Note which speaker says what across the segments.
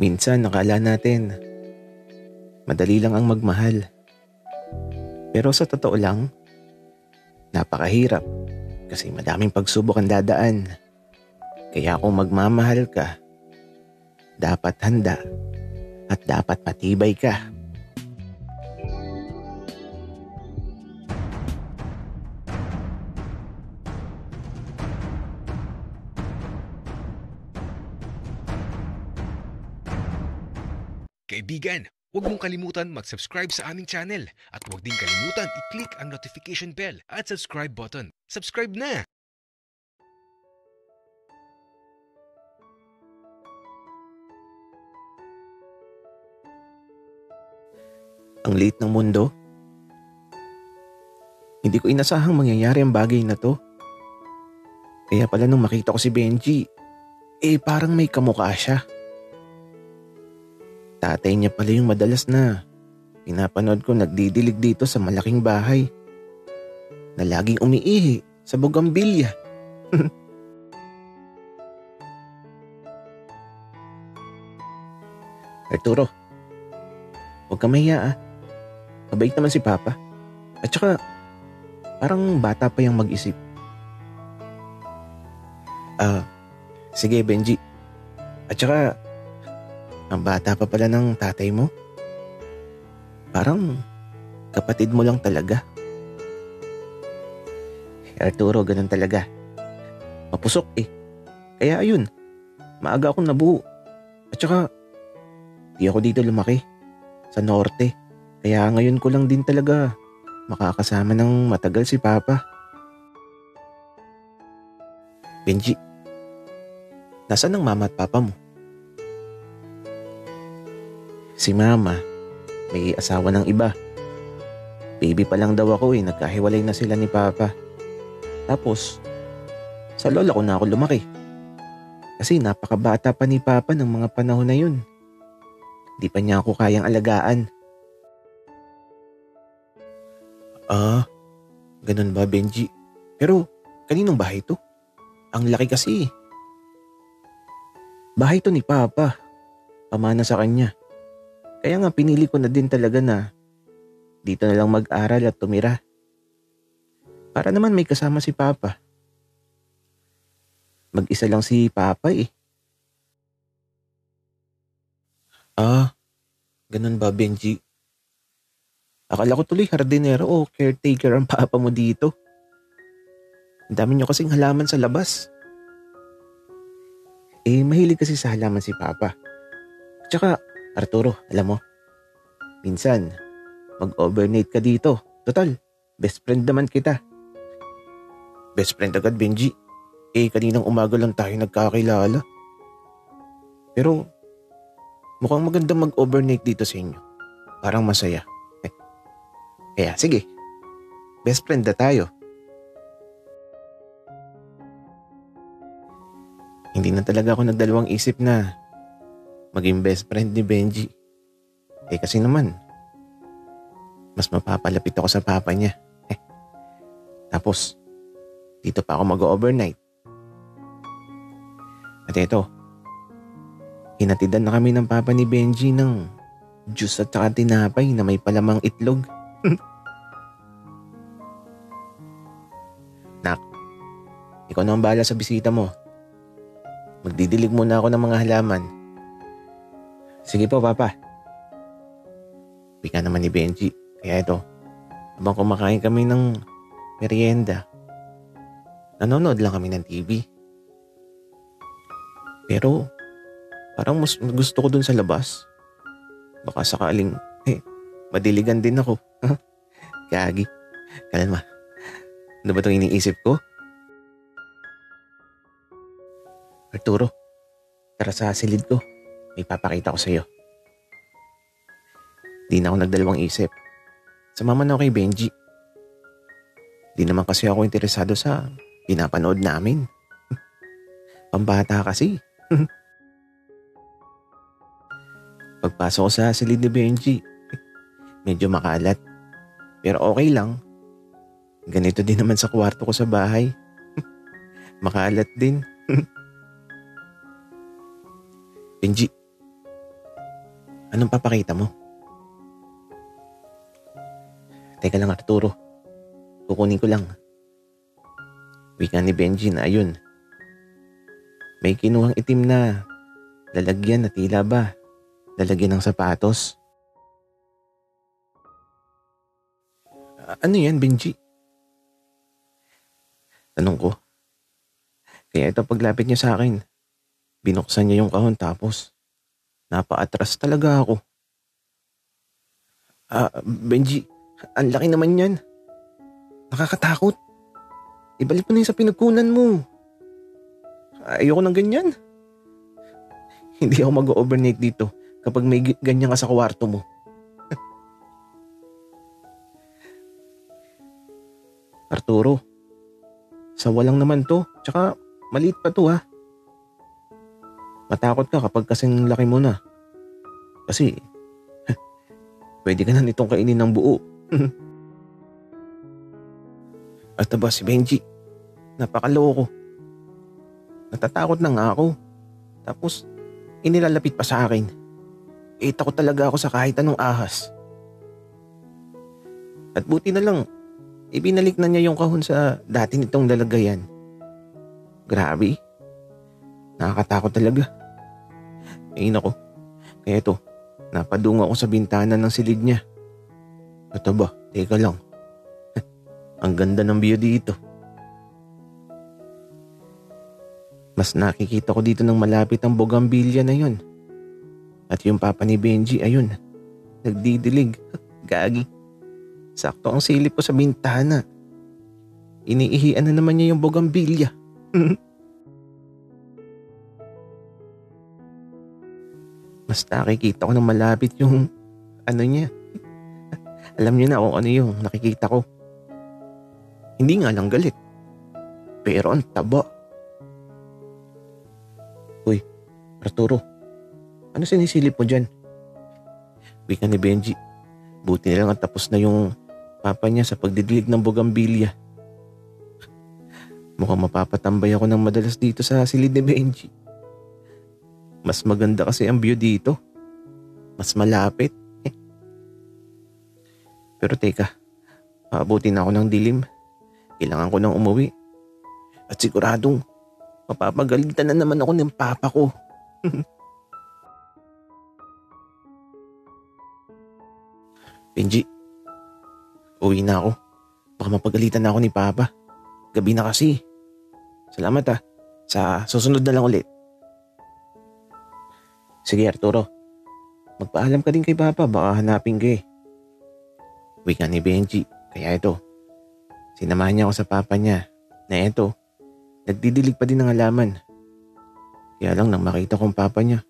Speaker 1: Minsan nakala natin madali lang ang magmahal. Pero sa totoo lang, napakahirap kasi madaming pagsubok ang dadaan. Kaya kung magmamahal ka, dapat handa at dapat matibay ka.
Speaker 2: Kaibigan, huwag mong kalimutan mag-subscribe sa aming channel at huwag din kalimutan i-click ang notification bell at subscribe button. Subscribe na!
Speaker 1: Ang liit ng mundo. Hindi ko inasahang mangyayari ang bagay na to. Kaya pala nung makita ko si Benji, parang may kamukha siya. Tatay niya pala yung madalas na pinapanood ko nagdidilig dito sa malaking bahay na laging umiihi sa bugambilya. Arturo, huwag ka mahiya ah. Mabait naman si Papa. At saka, parang bata pa yung mag-isip. Sige Benji. At saka, ang bata pa pala ng tatay mo. Parang kapatid mo lang talaga. Arturo, ganun talaga. Mapusok eh. Kaya ayun, maaga akong nabuo. At saka, di ako dito lumaki. Sa norte. Kaya ngayon ko lang din talaga makakasama ng matagal si Papa. Benji, nasaan ang mama at papa mo? Si Mama, may asawa ng iba. Baby pa lang daw ako nagkahiwalay na sila ni Papa. Tapos, sa lola ko na ako lumaki. Kasi napakabata pa ni Papa ng mga panahon na yun. Di pa niya ako kayang alagaan. Ganun ba Benji? Pero kaninong bahay to? Ang laki kasi. Bahay to ni Papa. Pamana sa kanya. Kaya nga pinili ko na din talaga na dito na lang mag-aral at tumira. Para naman may kasama si Papa. Mag-isa lang si Papa eh. Ganun ba Benji? Akala ko tuloy hardinero o caretaker ang Papa mo dito. Ang dami niyo kasing halaman sa labas. Mahilig kasi sa halaman si Papa. Tsaka, Arturo, alam mo, minsan, mag-overnight ka dito. Total, best friend naman kita. Best friend agad, Benji. Kaninang umaga lang tayo nagkakilala. Pero, mukhang maganda mag-overnight dito sa inyo. Parang masaya. Kaya, sige, best friend na tayo. Hindi na talaga ako nagdalawang isip na maging best friend ni Benji. Kasi naman, mas mapapalapit ako sa papa niya. Tapos, dito pa ako mag-overnight. At eto, hinatidan na kami ng papa ni Benji ng juice at saka tinapay na may palamang itlog. Nak, ikaw na ang bahala sa bisita mo. Magdidilig muna ako ng mga halaman. Sige po, Papa. Wika naman ni Benji. Kaya ito, habang kumakain kami ng merienda, nanonood lang kami ng TV. Pero, parang mas gusto ko dun sa labas. Baka sakaling, madiligan din ako. Kagi, kalma. Ano ba itong iniisip ko? Arturo, tara sa silid ko. May papakita ko sa'yo. Di na ako nagdalawang isip. Sumama na ako kay Benji. Di naman kasi ako interesado sa pinapanood namin. Pambata kasi. Pagpasok ko sa silid ni Benji, medyo makalat. Pero okay lang. Ganito din naman sa kwarto ko sa bahay. Makalat din. Benji, Anong papakita mo? Teka lang Arturo, kukunin ko lang. Wika ni Benji na ayun. May kinuhang itim na lalagyan na tila ba lalagyan ng sapatos. Ano yan, Benji? Tanong ko. Kaya ito paglapit niya sa akin, binuksan niya yung kahon tapos napaatras talaga ako. Benji, ang laki naman yan. Nakakatakot. Ibalik mo na yung sa pinagkunan mo. Ayoko ng ganyan. Hindi ako mag-overnight dito kapag may ganyan ka sa kwarto mo. Arturo, sawa lang naman to. Tsaka maliit pa to ha. Matakot ka kapag kasing laki mo na. Kasi pwede ka na nitong kainin ng buo. At ba si Benji, napakaloko. Natatakot na nga ako. Tapos inilalapit pa sa akin. Takot talaga ako sa kahit anong ahas. At buti na lang, ibinalik na niya yung kahon sa dati nitong lalagayan. Grabe. Nakakatakot talaga. Nako. Kaya ito, napadungo ako sa bintana ng silid niya. At ba, teka lang. Ang ganda ng view dito. Mas nakikita ko dito ng malapit ang bougainvillea na yun. At yung papa ni Benji, ayun, nagdidilig. Gagi. Sakto ang silip ko sa bintana. Iniihian na naman niya yung bougainvillea. Mas nakikita ko ng malapit yung ano niya. Alam niyo na kung ano yung nakikita ko. Hindi nga lang galit. Pero ang taba. Uy, Arturo, ano sinisilip mo dyan? Wika ni Benji. Buti na lang at tapos na yung papa niya sa pagdidilig ng bougainvillea. Mukhang mapapatambay ako ng madalas dito sa silid ni Benji. Mas maganda kasi ang view dito. Mas malapit. Pero teka, paabuti na ako ng dilim. Kailangan ko nang umuwi. At siguradong mapapagalitan na naman ako ng papa ko. Benji, uwi na ako. Baka mapagalitan na ako ni papa. Gabi na kasi. Salamat sa susunod na lang ulit. Sige Arturo, magpaalam ka din kay papa. Baka hanapin ka eh. Wika ni Benji. Kaya ito, sinamahan niya ako sa papa niya na ito, nagdidilig pa din ng halaman. Kaya lang nang makita kong papa niya,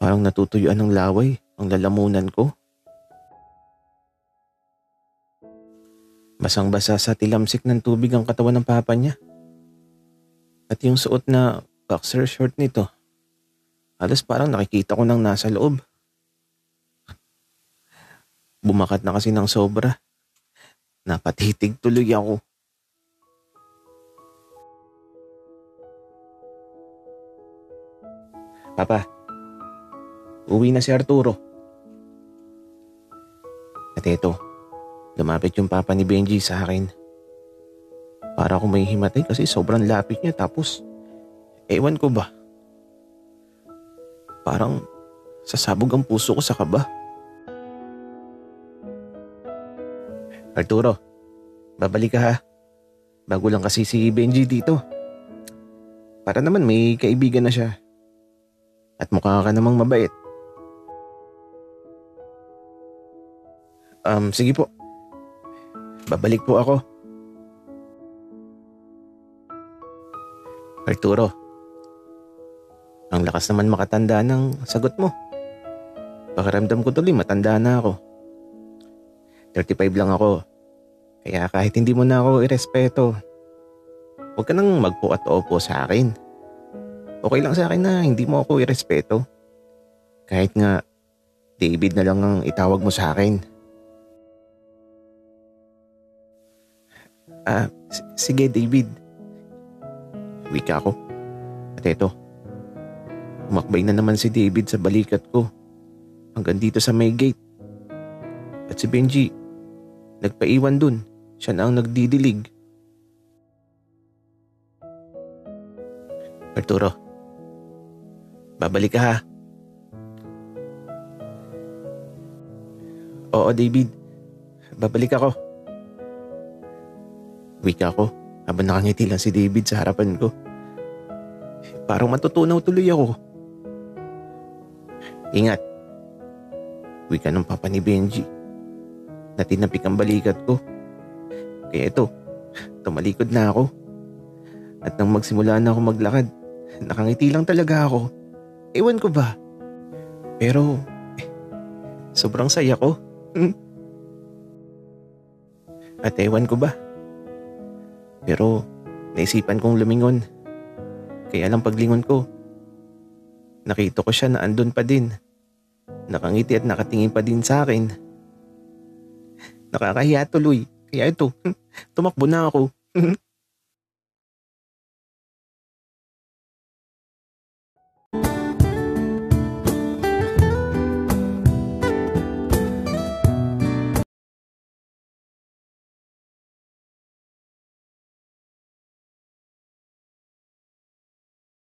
Speaker 1: parang natutuyuan ng laway ang lalamunan ko. Basang-basa sa tilamsik ng tubig ang katawan ng papa niya. At yung suot na boxer short nito, halos parang nakikita ko nang nasa loob. Bumakat na kasi ng sobra. Napatitig tuloy ako. Papa, uwi na si Arturo. At eto, lumapit yung papa ni Benji sa akin. Para akong may himatay kasi sobrang lapit niya tapos, ewan ko ba. Parang sasabog ang puso ko sa kaba. Arturo, babalik ka ha. Bago lang kasi si Benji dito. Para naman may kaibigan na siya. At mukha ka namang mabait. Sige po. Babalik po ako. Arturo, ang lakas naman makatanda ng sagot mo. Pakiramdam ko tuloy matanda na ako. 35 lang ako. Kaya kahit hindi mo na ako irespeto, huwag ka nang magpo at opo sa akin. Okay lang sa akin na hindi mo ako irespeto. Kahit nga David na lang ang itawag mo sa akin. Sige David. Wika ako. At eto, Umakbay na naman si David sa balikat ko hanggang dito sa may gate. At si Benji, nagpaiwan dun. Siya na ang nagdidilig. Arturo, babalik ka ha? Oo, David. Babalik ako. Wika ako habang nakangiti lang si David sa harapan ko. Parang matutunaw tuloy ako. Ingat. Wika ng papa ni Benji. Natinapik ang balikat ko. Kaya ito, tumalikod na ako. At nang magsimula na ako maglakad, nakangiti lang talaga ako. Ewan ko ba? Pero, sobrang saya ko. At ewan ko ba? Pero, naisipan kong lumingon. Kaya lang paglingon ko, nakita ko siya na andun pa din. Nakangiti at nakatingin pa din sa akin. Nakakahiya tuloy. Kaya ito, tumakbo na ako.